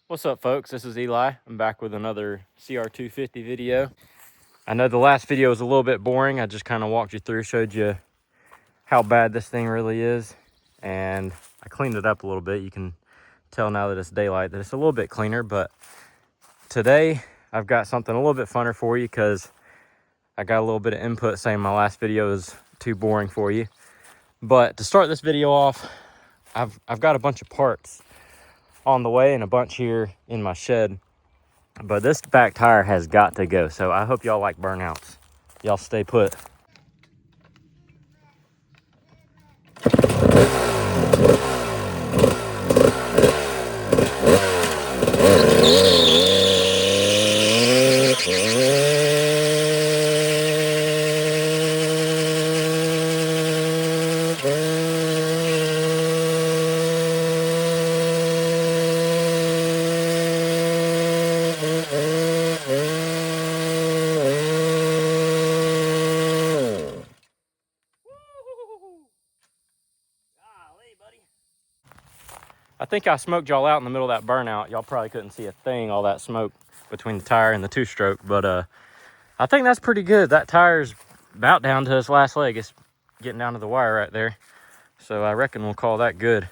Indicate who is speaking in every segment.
Speaker 1: What's up, folks? This is Eli. I'm back with another CR250 video. I know the last video was a little bit boring. I just kind of walked you through, showed you how bad this thing really is, and I cleaned it up a little bit. You can tell now that it's daylight that it's a little bit cleaner, but today I've got something a little bit funner for you because I got a little bit of input saying my last video is too boring for you. But to start this video off, I've got a bunch of parts on the way and a bunch here in my shed, but this back tire has got to go. So I hope y'all like burnouts. Y'all stay put. I think I smoked y'all out in the middle of that burnout. Y'all probably couldn't see a thing, all that smoke between the tire and the two-stroke, but I think that's pretty good. That tire's about down to its last leg. It's getting down to the wire right there. So I reckon we'll call that good.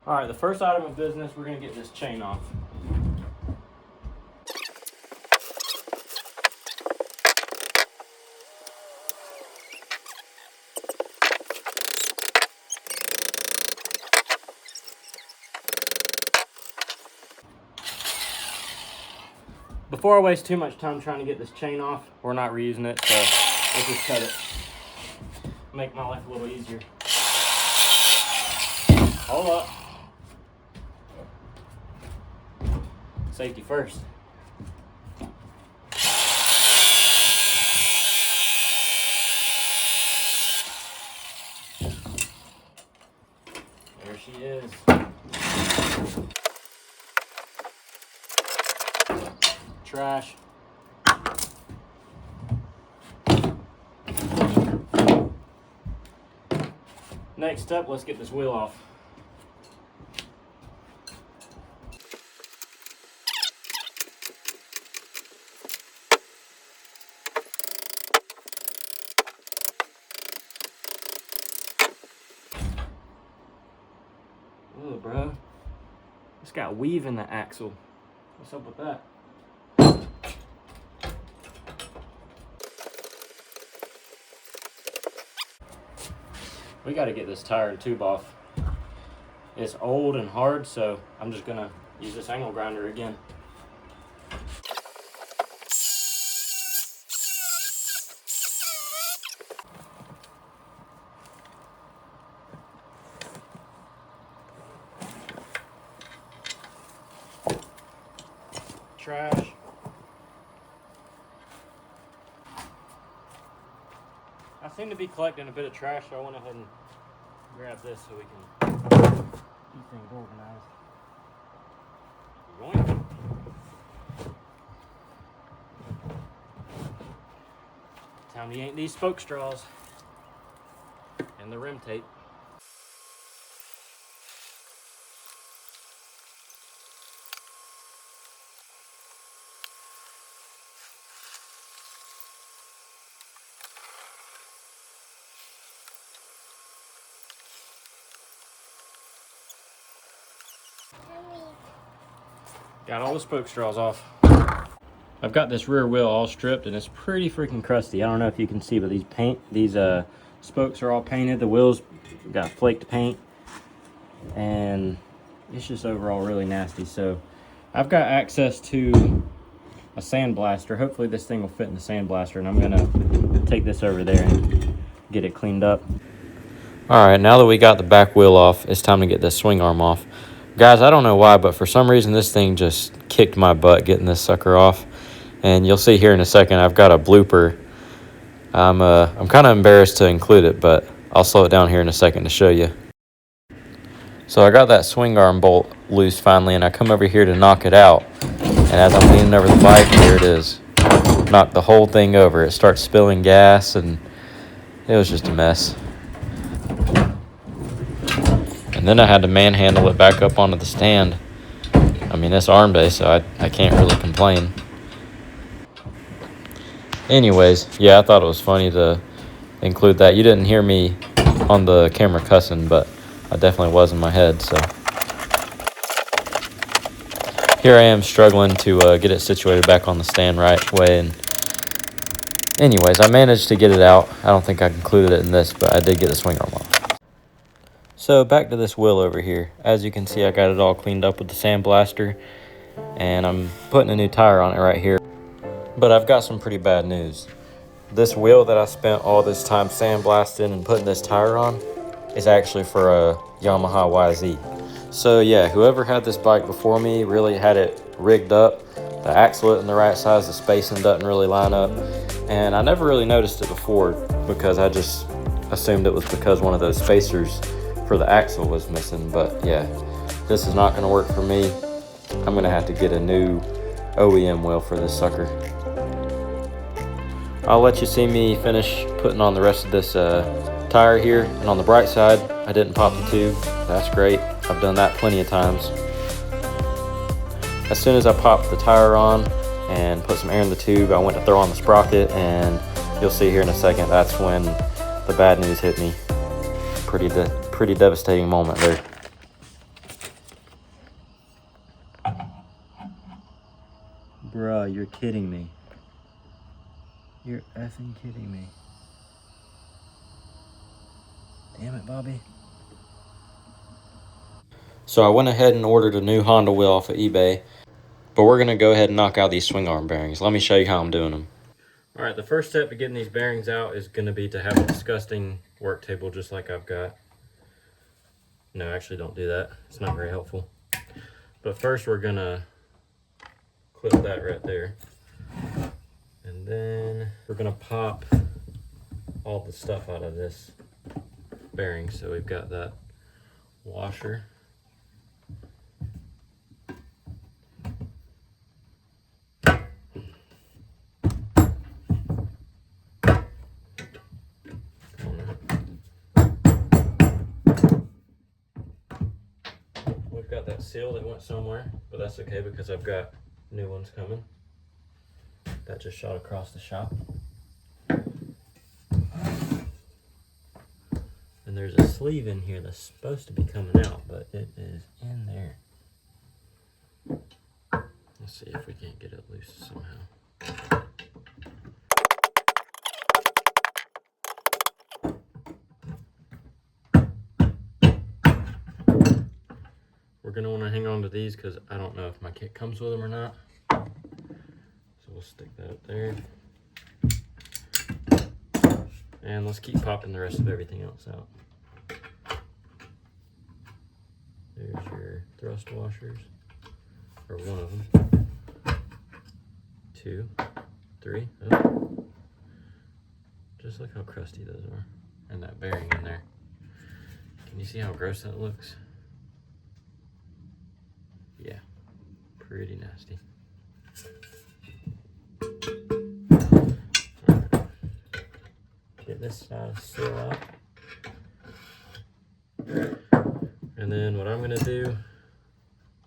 Speaker 1: All right, the first item of business, we're gonna get this chain off. Before I waste too much time trying to get this chain off, we're not reusing it, so let's just cut it. Make my life a little easier. Hold up. Safety first. There she is. Trash. Next up, let's get this wheel off. Oh, bro. It's got weave in the axle. What's up with that? We got to get this tire and tube off. It's old and hard, so I'm just gonna use this angle grinder again. Trash. I seem to be collecting a bit of trash, so I went ahead and grabbed this so we can keep things organized. Yoink. Time to yank these spoke straws and the rim tape. Got all the spoke straws off. I've got this rear wheel all stripped and it's pretty freaking crusty. I don't know if you can see, but these spokes are all painted. The wheels got flaked paint and it's just overall really nasty. So I've got access to a sandblaster. Hopefully this thing will fit in the sandblaster, and I'm gonna take this over there and get it cleaned up. All right, now that we got the back wheel off, it's time to get this swing arm off. Guys, I don't know why, but for some reason this thing just kicked my butt getting this sucker off. And you'll see here in a second, I've got a blooper. I'm kind of embarrassed to include it, but I'll slow it down here in a second to show you. So I got that swing arm bolt loose finally, and I come over here to knock it out. And as I'm leaning over the bike, here it is. Knocked the whole thing over. It starts spilling gas, and it was just a mess. And then I had to manhandle it back up onto the stand. I mean, it's arm day, so I can't really complain. Anyways, yeah, I thought it was funny to include that. You didn't hear me on the camera cussing, but I definitely was in my head. So here I am struggling to get it situated back on the stand right way. And anyways, I managed to get it out. I don't think I included it in this, but I did get the swing arm off. So back to this wheel over here. As you can see, I got it all cleaned up with the sandblaster, and I'm putting a new tire on it right here. But I've got some pretty bad news. This wheel that I spent all this time sandblasting and putting this tire on is actually for a Yamaha YZ. So yeah, whoever had this bike before me really had it rigged up. The axle isn't the right size, the spacing doesn't really line up. And I never really noticed it before because I just assumed it was because one of those spacers for the axle was missing. But yeah, this is not gonna work for me. I'm gonna have to get a new OEM wheel for this sucker. I'll let you see me finish putting on the rest of this tire here. And on the bright side, I didn't pop the tube. That's great. I've done that plenty of times. As soon as I popped the tire on and put some air in the tube, I went to throw on the sprocket, and you'll see here in a second, that's when the bad news hit me. Pretty devastating moment there. Bruh, you're kidding me. You're effing kidding me. Damn it, Bobby. So I went ahead and ordered a new Honda wheel off of eBay, but we're gonna go ahead and knock out these swing arm bearings. Let me show you how I'm doing them. All right, the first step to getting these bearings out is gonna be to have a disgusting work table just like I've got. No, actually don't do that. It's not very helpful. But first we're gonna clip that right there. And then we're gonna pop all the stuff out of this bearing. So we've got that washer. We've got that seal that went somewhere, but that's okay because I've got new ones coming. That just shot across the shop. And there's a sleeve in here that's supposed to be coming out, but it is in there. Let's see if we can't get it loose somehow. We're gonna wanna hang on to these because I don't know if my kit comes with them or not. So we'll stick that up there. And let's keep popping the rest of everything else out. There's your thrust washers, or one of them. 2, 3. Oh. Just look how crusty those are. And that bearing in there. Can you see how gross that looks? Yeah, pretty nasty. Right. Get this side seal out. And then what I'm gonna do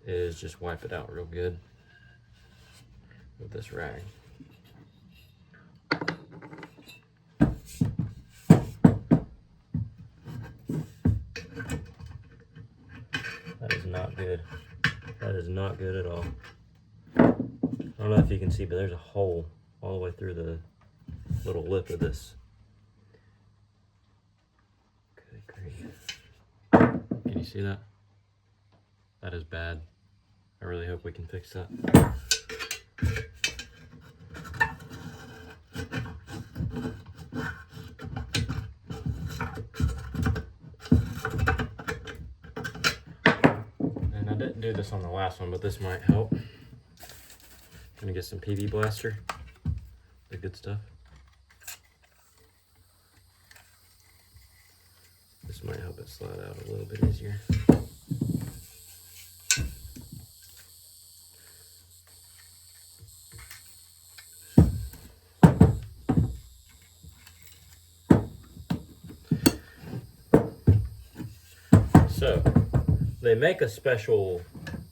Speaker 1: is just wipe it out real good with this rag. That is not good. That is not good at all. I don't know if you can see, but there's a hole all the way through the little lip of this. Good grief. Can you see that? That is bad. I really hope we can fix that. And I didn't do this on the last one, but this might help. Gonna get some PV Blaster, the good stuff. This might help it slide out a little bit easier. So, they make a special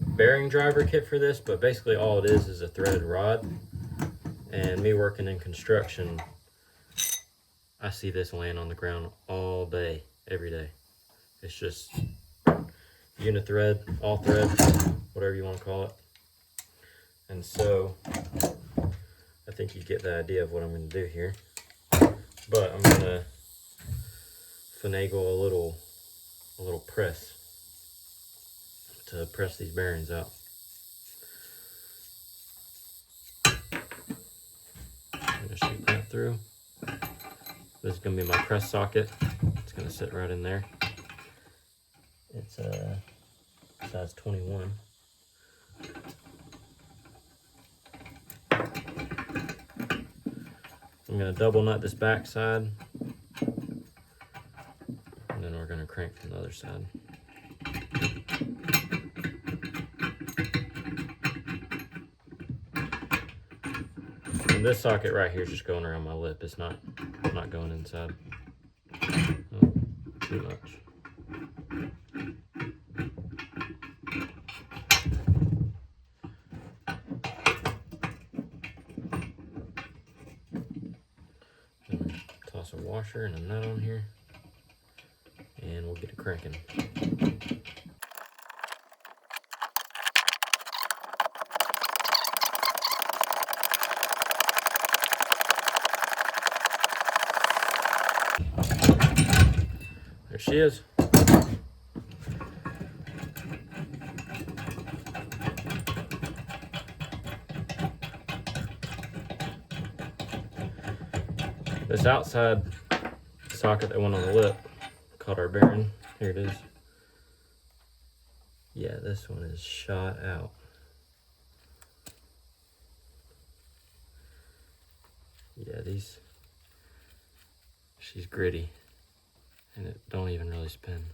Speaker 1: bearing driver kit for this, but basically all it is a threaded rod. And me working in construction, I see this laying on the ground all day, every day. It's just unit thread, all thread, whatever you want to call it. And so I think you get the idea of what I'm going to do here. But I'm going to finagle a little press to press these bearings out. I'm going to shoot that through. This is going to be my press socket. It's going to sit right in there. It's a size 21. I'm going to double nut this back side, and then we're going to crank from the other side. And this socket right here is just going around my lip. It's not going inside. Oh, too much. Toss a washer and a nut on here, and we'll get it cranking. There she is. This outside socket that went on the lip caught our bearing. Here it is. Yeah, this one is shot out. Yeah, she's gritty, and it don't even really spin.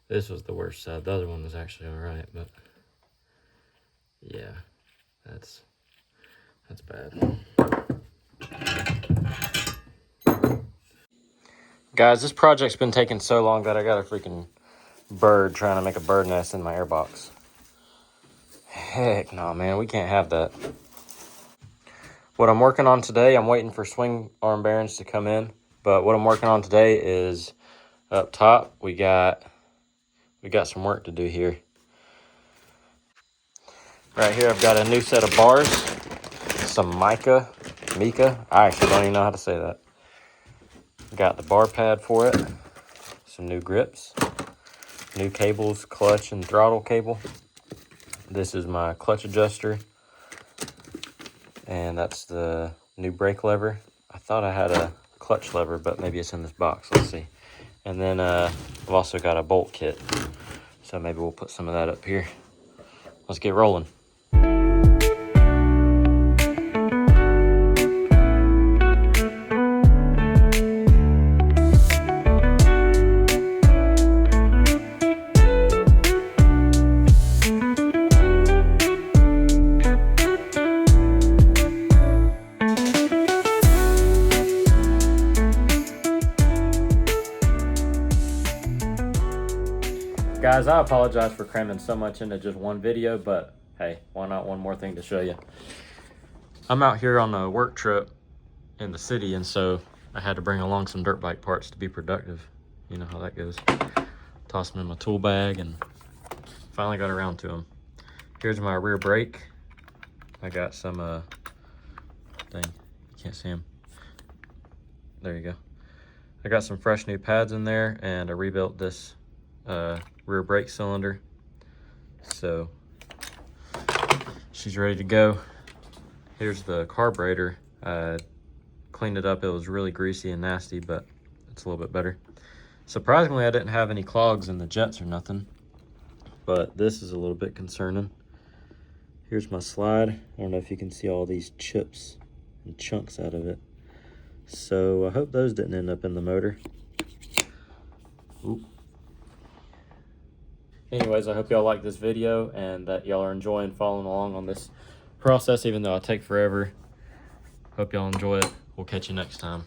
Speaker 1: This was the worst side. The other one was actually all right, but yeah, that's bad. Guys, this project's been taking so long that I got a freaking bird trying to make a bird nest in my airbox. Heck no, man, we can't have that. What I'm working on today, I'm waiting for swing arm bearings to come in, but what I'm working on today is up top, we got some work to do here. Right here, I've got a new set of bars, some mica, I actually don't even know how to say that. Got the bar pad for it, some new grips, new cables, clutch and throttle cable. This is my clutch adjuster, and that's the new brake lever. I thought I had a clutch lever, but maybe it's in this box. Let's see. And then I've also got a bolt kit, so maybe we'll put some of that up here. Let's get rolling. Guys, I apologize for cramming so much into just one video, but hey, why not one more thing to show you? I'm out here on a work trip in the city, and so I had to bring along some dirt bike parts to be productive. You know how that goes. Toss them in my tool bag and finally got around to them. Here's my rear brake. I got some, dang, you can't see them. There you go. I got some fresh new pads in there, and I rebuilt this rear brake cylinder, so she's ready to go. Here's the carburetor. I cleaned it up. It was really greasy and nasty, but it's a little bit better. Surprisingly, I didn't have any clogs in the jets or nothing, but this is a little bit concerning. Here's my slide. I don't know if you can see all these chips and chunks out of it. So I hope those didn't end up in the motor. Oop. Anyways, I hope y'all like this video and that y'all are enjoying following along on this process, even though I take forever. Hope y'all enjoy it. We'll catch you next time.